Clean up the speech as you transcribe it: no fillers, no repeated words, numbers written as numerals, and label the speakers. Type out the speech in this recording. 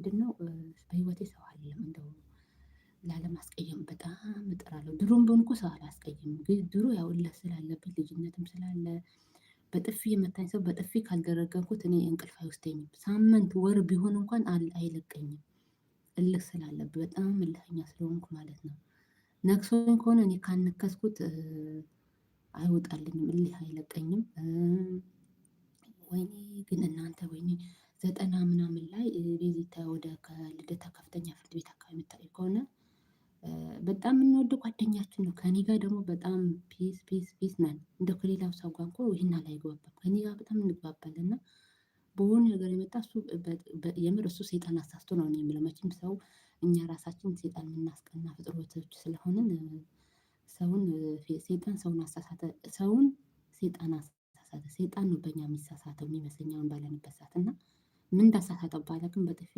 Speaker 1: ምንድነው በህይወቴ ሰው አይደለም እንደው ላለማስቀየም በጣም እጥራለሁ። ድሮም ቢሆን እኮ ሰው አላስቀይምም። ግን ድሮ ያው እልህ ስላለብኝ ልጅነትም ስላለ በጥፊ የመታኝ ሰው በጥፊ ካልደረገምኩት እኔ እንቅልፍ አይወስደኝም። ሳምንት ወር ቢሆን እንኳን አይለቀኝም። እልህ ስላለብኝ በጣም እልህኛ ስለሆንኩ ማለት ነው። ነክሶኝ ከሆነ እኔ ካነከስኩት አይወጣልኝም፣ እልህ አይለቀኝም። ወይኔ ግን እናንተ ወይኔ 90 ምናምን ላይ ቪዚታ ወደ ከልደታ ከፍተኛ ፍርድ ቤት አካባቢ የምታውቂው ከሆነ በጣም የምንወደው ጓደኛችን ነው። ከእኔ ጋር ደግሞ በጣም ፒስ ፒስ ፒስ ነን። እንደው ከሌላው ሰው ጋር እንኳን ይሄን ያህል አይግባባም። ከእኔ ጋር በጣም እንግባባለን እና በሆነ ነገር የመጣ እሱ የምር እሱ ሰይጣን አሳስቶ ነው እኔ የምለው። መቼም ሰው እኛ ራሳችን ሰይጣን የምናስቀና ፍጥረቶች ስለሆንን ሰውን ሰይጣን ሰውን አሳሳተ፣ ሰውን ሰይጣን አሳሳተ። ሰይጣን ነው በእኛ የሚሳሳተው የሚመስለኝ አሁን ባለንበት ሰዓት እና ምን እንዳሳሳተው ባላውቅም በጥፊ